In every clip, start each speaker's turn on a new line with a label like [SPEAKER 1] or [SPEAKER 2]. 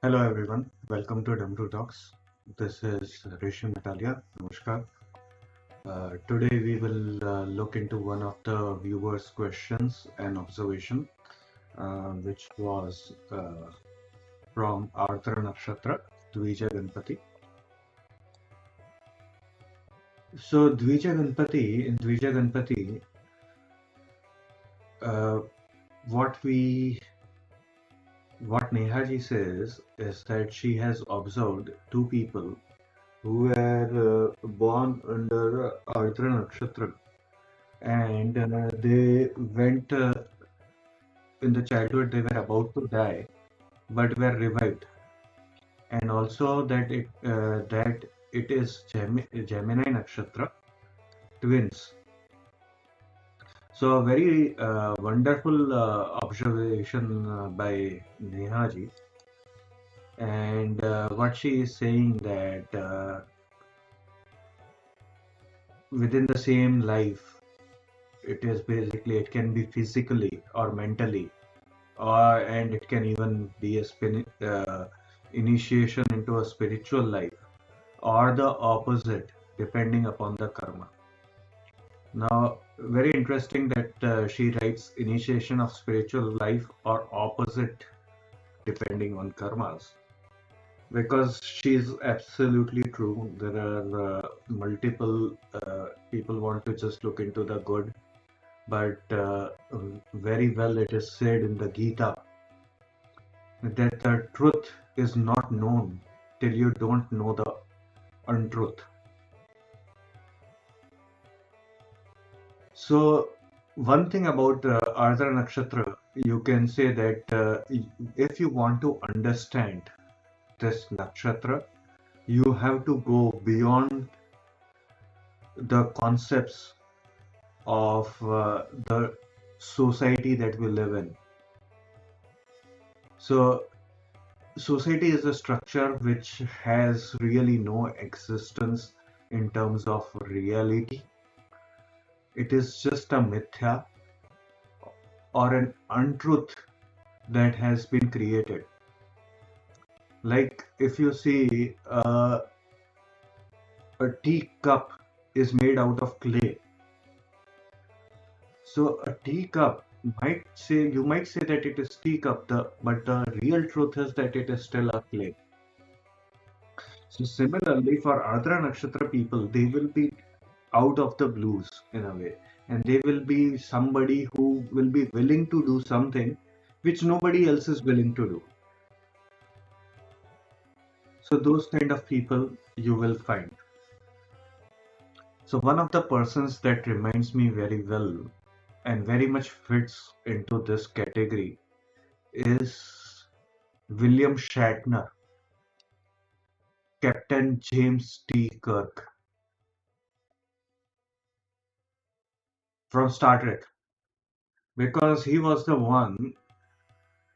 [SPEAKER 1] Hello everyone, welcome to Dum2 Talks. This is Rishi Natalia. Namaskar. Today we will look into one of the viewers' questions and observation, which was from Ardra Nakshatra, Dvija Ganapati. So in Dvija Ganapati, uh, what we what Nehaji says is that she has observed two people who were born under Ardra Nakshatra, and they went in the childhood, they were about to die but were revived, and also that it is Gemini Nakshatra twins. So a very wonderful observation by Nehaji, and what she is saying that within the same life, it can be physically or mentally, and it can even be a initiation into a spiritual life, or the opposite, depending upon the karma. Now, very interesting that she writes initiation of spiritual life or opposite, depending on karmas, because she's absolutely true. There are multiple people want to just look into the good, but very well it is said in the Gita that the truth is not known till you don't know the untruth. So, one thing about Ardra Nakshatra, you can say that if you want to understand this nakshatra, you have to go beyond the concepts of the society that we live in. So, society is a structure which has really no existence in terms of reality. It is just a mithya or an untruth that has been created. Like if you see a teacup is made out of clay. So a teacup you might say that it is teacup, but the real truth is that it is still a clay. So similarly for Ardra Nakshatra people, they will be out of the blues in a way, and they will be somebody who will be willing to do something which nobody else is willing to do. So those kind of people you will find. So one of the persons that reminds me very well and very much fits into this category is William Shatner, Captain James T. Kirk from Star Trek, because he was the one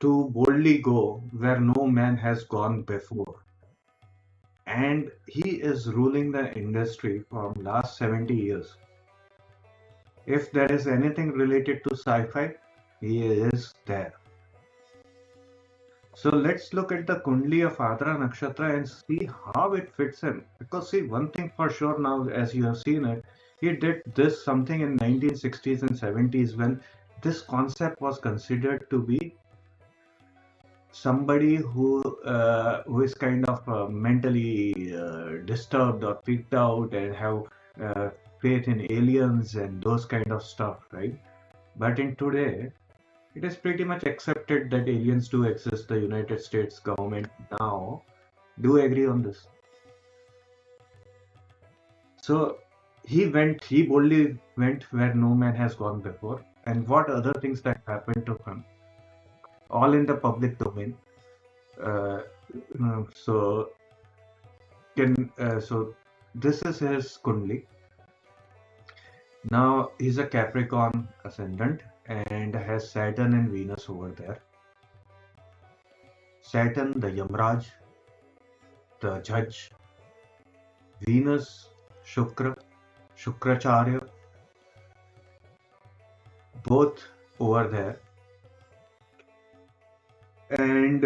[SPEAKER 1] to boldly go where no man has gone before. And he is ruling the industry from last 70 years. If there is anything related to sci-fi, he is there. So let's look at the Kundli of Ardra Nakshatra and see how it fits in. Because see, one thing for sure now, as you have seen it, he did this something in 1960s and 70s when this concept was considered to be somebody who is kind of mentally disturbed or freaked out and have faith in aliens and those kind of stuff, right? But in today, it is pretty much accepted that aliens do exist. The United States government now do agree on this. So he boldly went where no man has gone before. And what other things that happened to him, all in the public domain. Uh, so so this is his Kundli. Now he's a Capricorn ascendant and has Saturn and Venus over there. Saturn, the Yamraj, the Judge, Venus, Shukracharya, both over there. And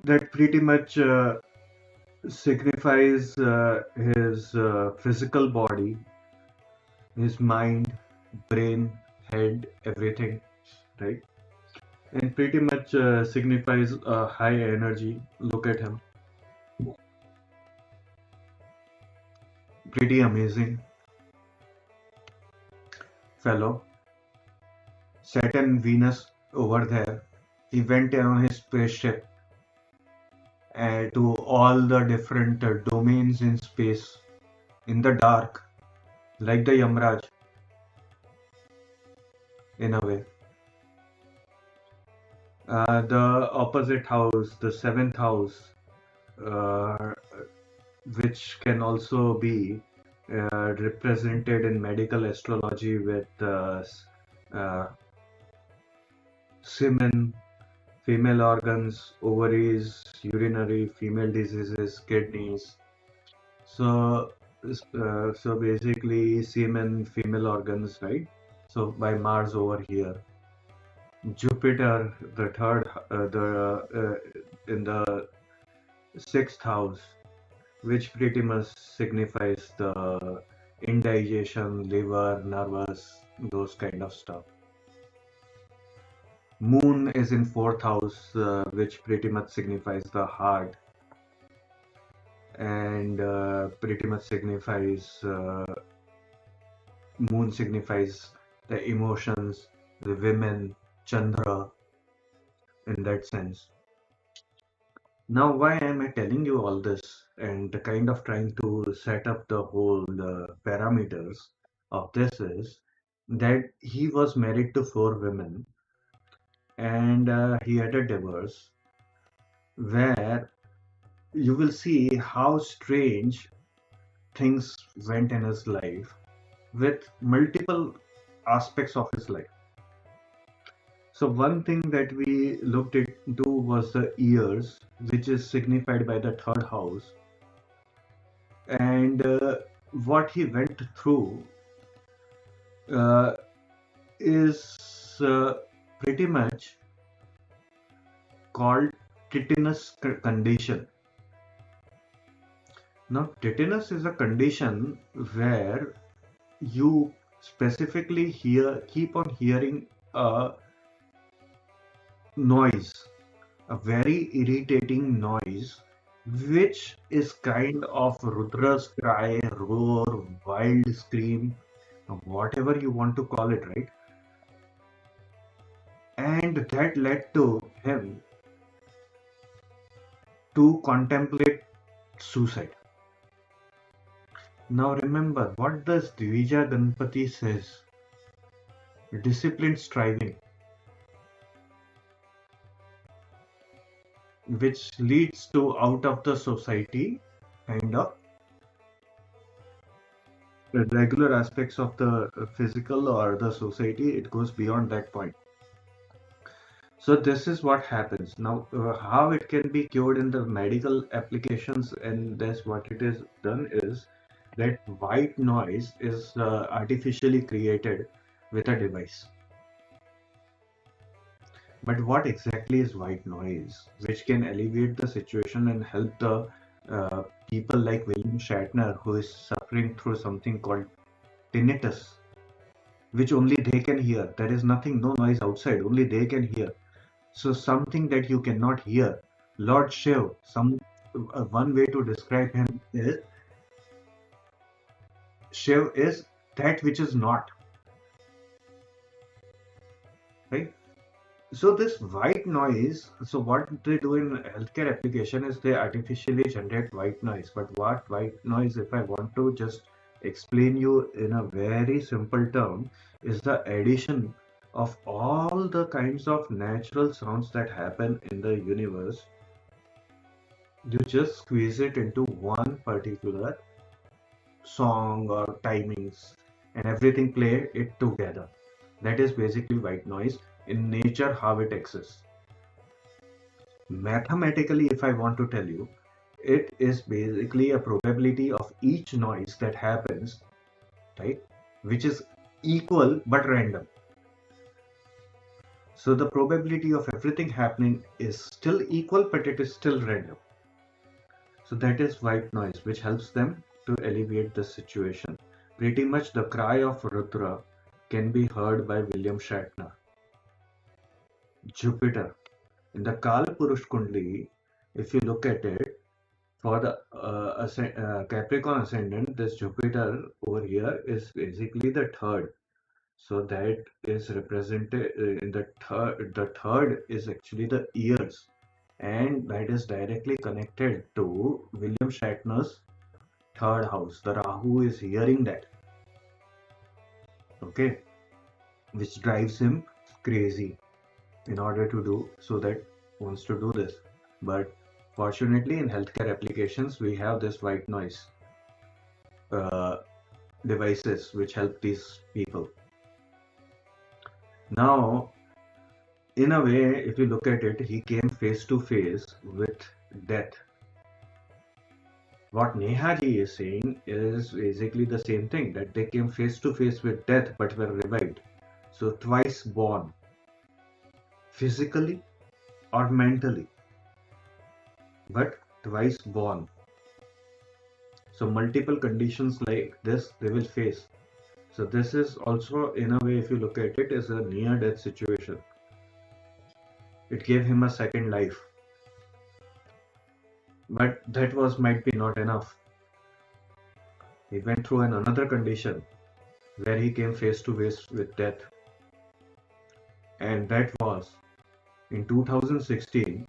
[SPEAKER 1] that pretty much signifies his physical body, his mind, brain, head, everything, right? And pretty much signifies high energy. Look at him, pretty amazing fellow. Saturn, Venus over there. He went on his spaceship to all the different domains in space in the dark, like the Yamraj in a way. The opposite house, the seventh house, uh, which can also be represented in medical astrology with uh, semen, female organs, ovaries, urinary, female diseases, kidneys. So, so basically, semen, female organs, right? So by Mars over here, Jupiter, the third, in the sixth house, which pretty much signifies the indigestion, liver, nervous, those kind of stuff. Moon is in fourth house, which pretty much signifies the heart, and pretty much signifies moon signifies the emotions, the women, Chandra, in that sense. Now, why am I telling you all this and kind of trying to set up the whole parameters of this is that he was married to four women and he had a divorce where you will see how strange things went in his life with multiple aspects of his life. So one thing that we looked into was the years, which is signified by the third house, and what he went through uh, is pretty much called tetanus condition. Now, tetanus is a condition where you specifically keep on hearing a noise, a very irritating noise, which is kind of Rudra's cry, roar, wild scream, whatever you want to call it, right? And that led to him to contemplate suicide. Now remember, what does Dvija Ganapati says? Disciplined striving, which leads to out of the society kind of the regular aspects of the physical or the society, it goes beyond that point. So this is what happens. Now, how it can be cured in the medical applications, and that's what it is done is that white noise is artificially created with a device. But what exactly is white noise, which can alleviate the situation and help the people like William Shatner, who is suffering through something called tinnitus, which only they can hear. There is nothing, no noise outside, only they can hear. So something that you cannot hear. Lord Shiv, one way to describe him is Shiv is that which is not, right? So this white noise, so what they do in healthcare application is they artificially generate white noise. But what white noise, if I want to just explain you in a very simple term, is the addition of all the kinds of natural sounds that happen in the universe. You just squeeze it into one particular song or timings and everything play it together. That is basically white noise in nature, how it exists. Mathematically, if I want to tell you, it is basically a probability of each noise that happens, right, which is equal but random. So the probability of everything happening is still equal, but it is still random. So that is white noise, which helps them to alleviate the situation. Pretty much the cry of Rudra can be heard by William Shatner. Jupiter. In the Kala Purush Kundli, if you look at it, for the Capricorn ascendant, this Jupiter over here is basically the third. So that is represented in the third. The third is actually the ears, and that is directly connected to William Shatner's third house. The Rahu is hearing that, okay, which drives him crazy in order to do so that wants to do this. But fortunately, in healthcare applications, we have this white noise uh, devices which help these people. Now, in a way, if you look at it, he came face to face with death. What Nehaji is saying is basically the same thing, that they came face to face with death but were revived. So twice born, physically or mentally, but twice born. So multiple conditions like this they will face. So this is also, in a way, if you look at it, is a near death situation. It gave him a second life. But that was might be not enough. He went through another condition where he came face to face with death. And that was in 2016,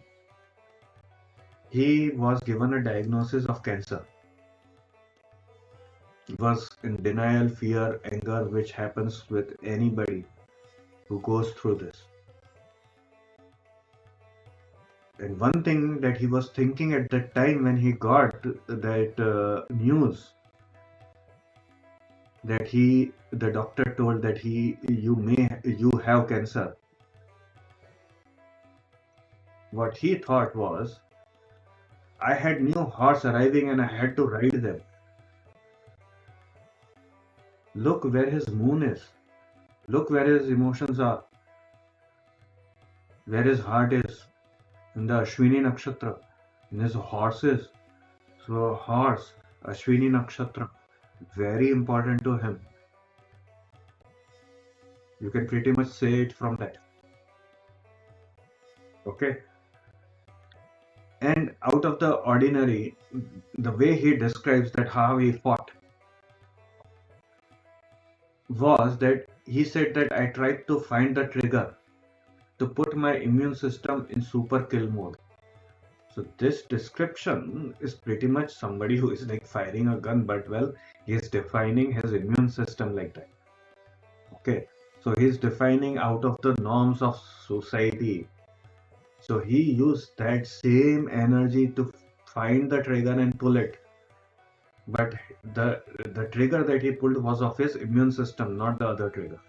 [SPEAKER 1] he was given a diagnosis of cancer. He was in denial, fear, anger, which happens with anybody who goes through this. And one thing that he was thinking at that time when he got that news, that the doctor told that you have cancer. What he thought was, I had new horse arriving and I had to ride them. Look where his moon is. Look where his emotions are. Where his heart is. In the Ashwini Nakshatra. In his horses. So horse, Ashwini Nakshatra. Very important to him. You can pretty much say it from that. Okay. And out of the ordinary, the way he describes that how he fought was that he said that I tried to find the trigger to put my immune system in super kill mode. So this description is pretty much somebody who is like firing a gun, but well, he is defining his immune system like that. Okay, so he is defining out of the norms of society. So he used that same energy to find the trigger and pull it. But the trigger that he pulled was of his immune system, not the other trigger.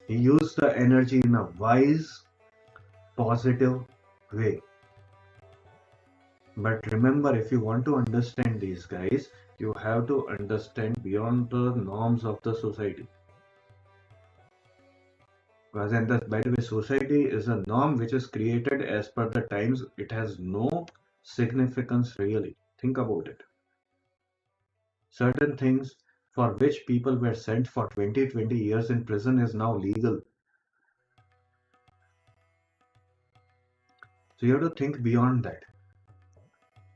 [SPEAKER 1] He used the energy in a wise, positive way. But remember, if you want to understand these guys, you have to understand beyond the norms of the society. Because by the way, society is a norm which is created as per the times. It has no significance really. Think about it. Certain things for which people were sent for 20 years in prison is now legal. So you have to think beyond that.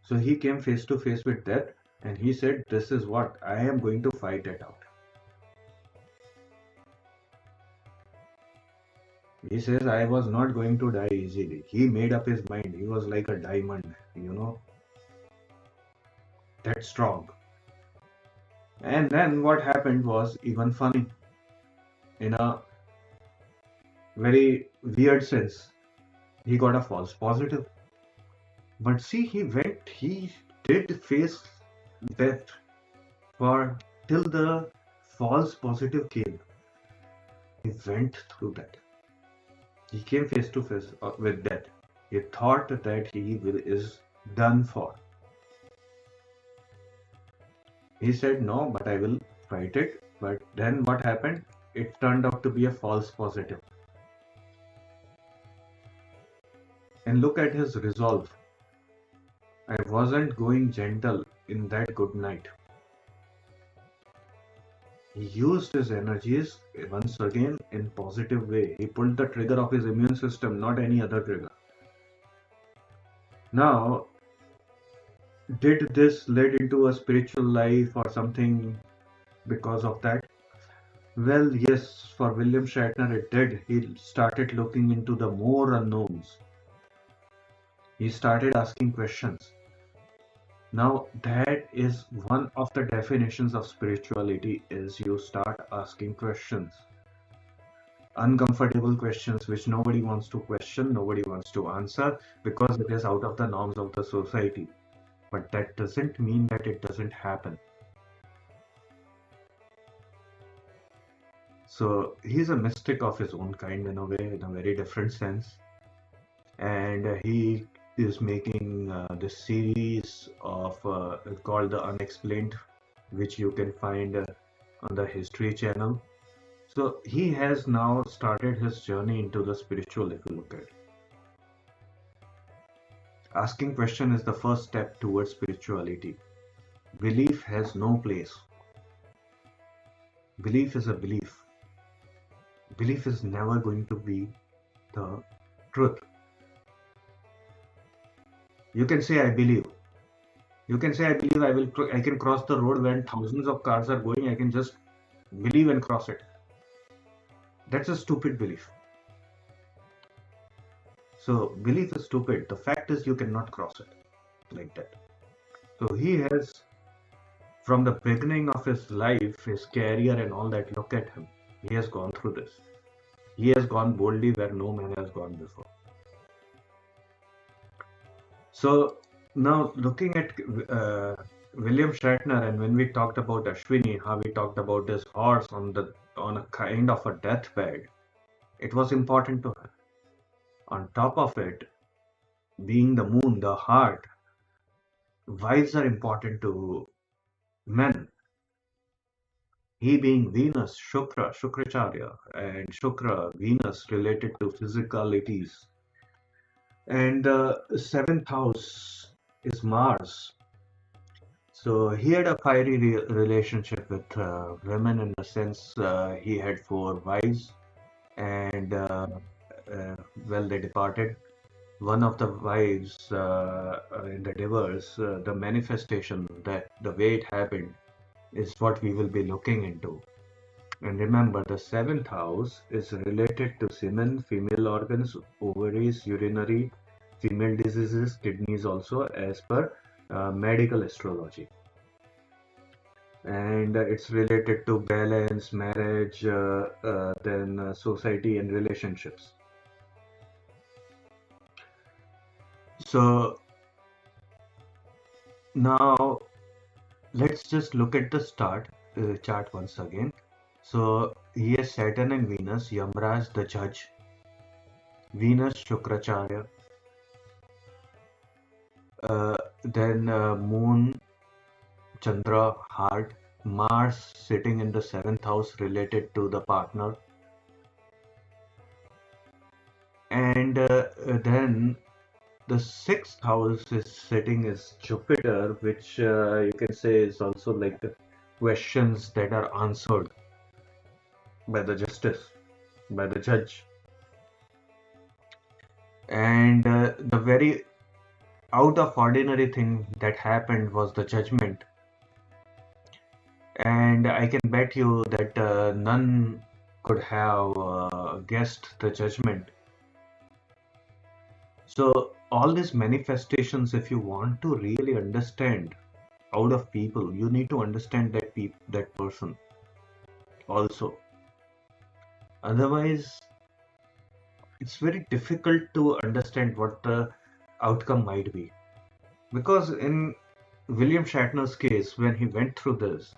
[SPEAKER 1] So he came face to face with death and he said, this is what I am going to fight it out. He says, I was not going to die easily. He made up his mind. He was like a diamond, that strong. And then what happened was even funny. In a very weird sense, he got a false positive. But see, he did face death till the false positive came. He went through that. He came face to face with death. He thought that he is done for. He said, no, but I will fight it. But then what happened? It turned out to be a false positive. And look at his resolve. I wasn't going gentle in that good night. He used his energies once again in positive way. He pulled the trigger of his immune system, not any other trigger. Now, did this lead into a spiritual life or something because of that? Well, yes, for William Shatner it did. He started looking into the more unknowns. He started asking questions. Now, that is one of the definitions of spirituality is you start asking questions. Uncomfortable questions which nobody wants to question, nobody wants to answer because it is out of the norms of the society. But that doesn't mean that it doesn't happen. So he's a mystic of his own kind in a way, in a very different sense. And he is making this series of called The Unexplained, which you can find on the History channel. So he has now started his journey into the spiritual, if you look at it. Asking question is the first step towards spirituality. Belief has no place. Belief is a belief. Belief is never going to be the truth. You can say I believe. You can say I believe I can cross the road when thousands of cars are going. I can just believe and cross it. That's a stupid belief. So belief is stupid. The fact is you cannot cross it like that. So he has, from the beginning of his life, his career and all that, look at him. He has gone through this. He has gone boldly where no man has gone before. So now looking at William Shatner, and when we talked about Ashwini, how we talked about this horse on a kind of a deathbed, it was important to her. On top of it, being the moon, the heart, wives are important to men. He being Venus, Shukracharya, and Shukra, Venus related to physicalities. And the seventh house is Mars. So he had a fiery relationship with women in the sense he had four wives, and well, they departed. One of the wives in the divorce, the manifestation, that the way it happened, is what we will be looking into. And remember, the seventh house is related to semen, female organs, ovaries, urinary, female diseases, kidneys also, as per medical astrology. And it's related to balance, marriage, then society and relationships. So now let's just look at the chart once again. So he has Saturn and Venus, Yamraj the judge, Venus Shukracharya, then Moon Chandra heart, Mars sitting in the seventh house related to the partner, and then the sixth house is sitting is Jupiter, which you can say is also like the questions that are answered by the justice, by the judge. And the very out of ordinary thing that happened was the judgment. And I can bet you that none could have guessed the judgment. So all these manifestations, if you want to really understand out of people, you need to understand that person also. Otherwise, it's very difficult to understand what the outcome might be. Because in William Shatner's case, when he went through this,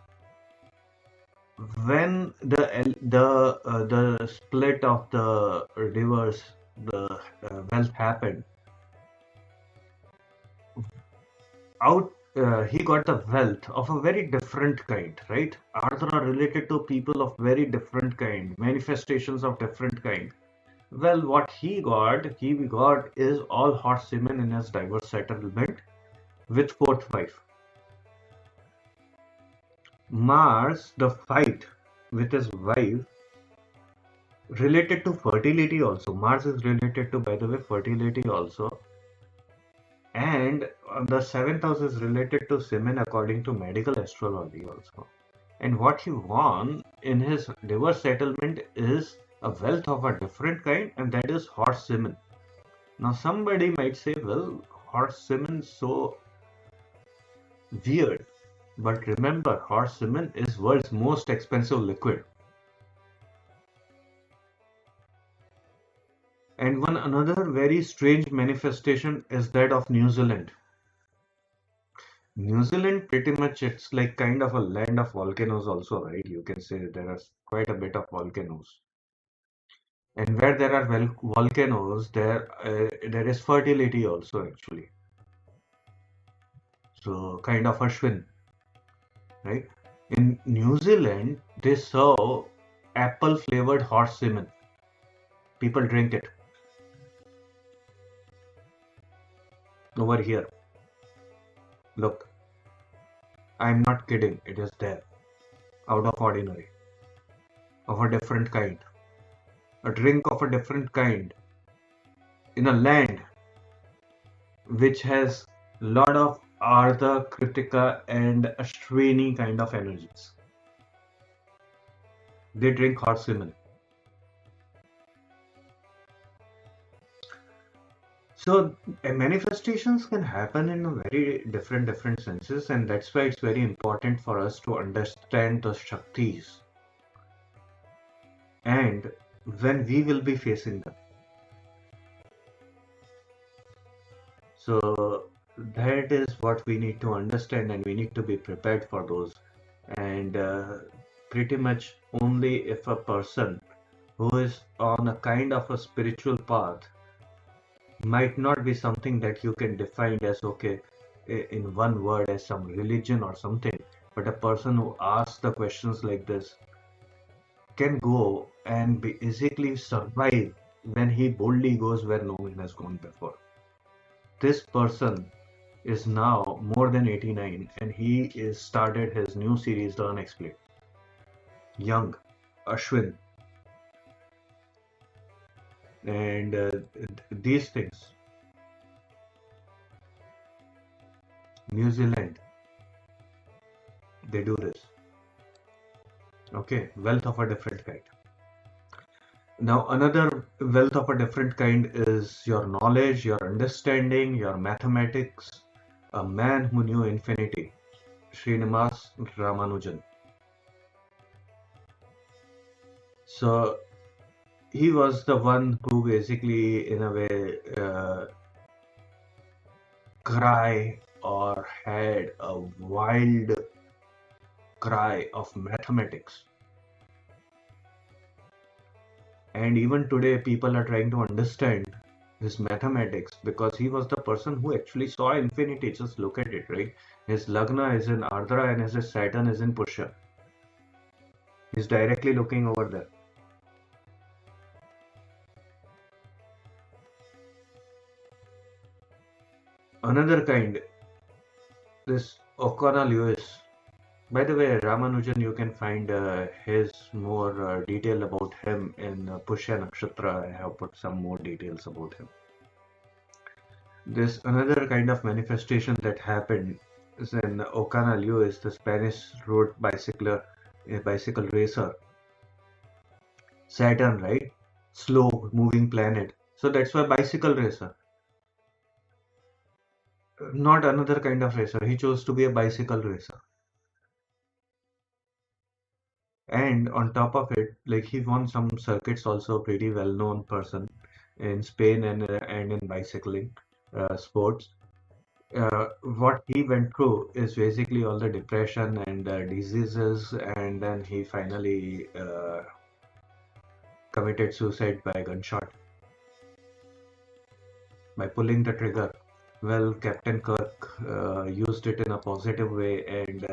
[SPEAKER 1] when the split of the divorce, the wealth happened, he got the wealth of a very different kind, right? Ardra related to people of very different kind, manifestations of different kind. Well, what he got is all horse semen in his divorce settlement with fourth wife. Mars, the fight with his wife, related to fertility also. Mars is related to, by the way, fertility also. And the seventh house is related to semen according to medical astrology also. And what he won in his divorce settlement is a wealth of a different kind, and that is horse semen. Now, somebody might say, well, horse semen so weird. But remember, horse semen is world's most expensive liquid. And one another very strange manifestation is that of New Zealand. New Zealand pretty much it's like kind of a land of volcanoes also, right? You can say there are quite a bit of volcanoes. And where there are volcanoes, there is fertility also actually. So kind of Ashwin, right? In New Zealand, they serve apple flavored horse semen. People drink it. Over here, look, I'm not kidding. It is there, out of ordinary, of a different kind. A drink of a different kind in a land which has lot of Ardra, Kritika, and Ashwini kind of energies. They drink horse semen. So manifestations can happen in a very different senses, and that's why it's very important for us to understand the Shaktis and when we will be facing them. So that is what we need to understand, and we need to be prepared for those. And pretty much only if a person who is on a kind of a spiritual path might not be something that you can define as okay in one word as some religion or something, but a person who asks the questions like this can go and basically survive when he boldly goes where no one has gone before. This person is now more than 89 and he is started his new series The Unexplained. Young, Ashwin, and these things. New Zealand, they do this. Okay, wealth of a different kind. Now, another wealth of a different kind is your knowledge, your understanding, your mathematics. A man who knew infinity, Srinivas Ramanujan. So, he was the one who basically, in a way, cry or had a wild cry of mathematics. And even today, people are trying to understand his mathematics because he was the person who actually saw infinity. Just look at it, right? His Lagna is in Ardra and his Saturn is in Pusha. He's directly looking over there. Another kind, this O'Connor Lewis. By the way, Ramanujan, you can find his more detail about him in Pushya Nakshatra. I have put some more details about him. This another kind of manifestation that happened is in O'Connor Lewis, the Spanish road bicycler, a bicycle racer. Saturn, right? Slow moving planet. So that's why bicycle racer. Not another kind of racer. He chose to be a bicycle racer. And on top of it, like he won some circuits also, pretty well-known person in Spain and in bicycling sports. What he went through is basically all the depression and diseases, and then he finally committed suicide by gunshot by pulling the trigger. Well, Captain Kirk used it in a positive way, and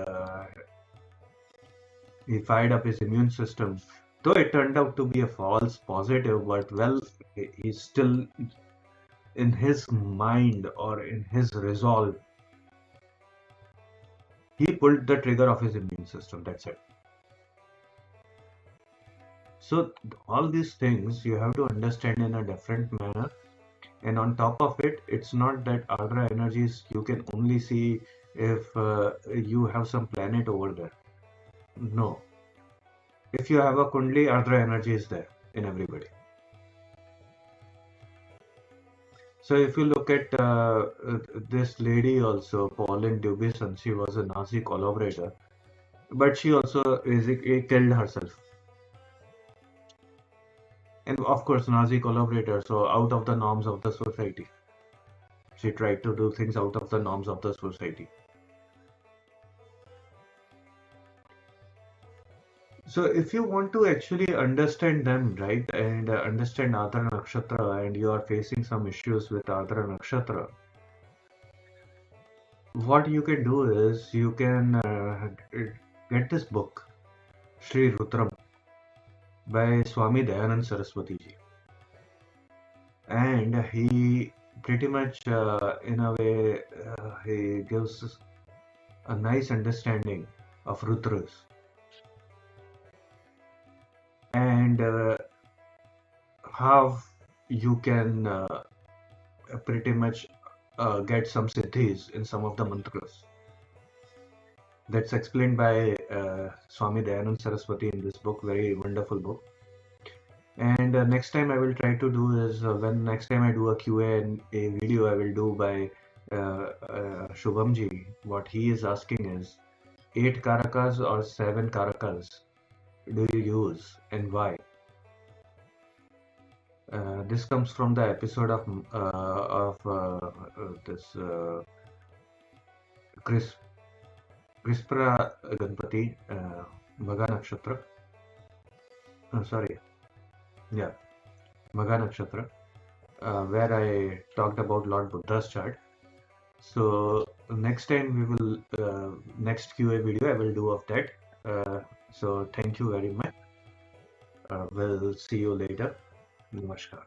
[SPEAKER 1] he fired up his immune system Though it turned out to be a false positive, but well, he's still in his mind or in his resolve, he pulled the trigger of his immune system. That's it. So all these things you have to understand in a different manner. And on top of it, it's not that Ardra energies you can only see if you have some planet over there. No. If you have a Kundli, Ardra energy is there in everybody. So if you look at this lady also, Pauline Dubuisson, she was a Nazi collaborator, but she also basically killed herself. And of course, Nazi collaborator, so out of the norms of the society. She tried to do things out of the norms of the society. So if you want to actually understand them, right, and understand Ardra Nakshatra, and you are facing some issues with Ardra Nakshatra, what you can do is you can get this book, Sri Rudram, by Swami Dayanand Saraswati ji. And he pretty much, in a way, he gives a nice understanding of Rudras. And how you can pretty much get some siddhis in some of the mantras. That's explained by Swami Dayanand Saraswati in this book, very wonderful book. And next time I will try to do is when next time I do a QA and a video I will do by Shubhamji. What he is asking is 8 karakas or 7 karakas do you use and why? This comes from the episode of this Krispra Ganapati Maga Nakshatra. Sorry, yeah, Maga Nakshatra, where I talked about Lord Buddha's chart. So next time we will next QA video I will do of that. So thank you very much. We'll see you later. Namaskar.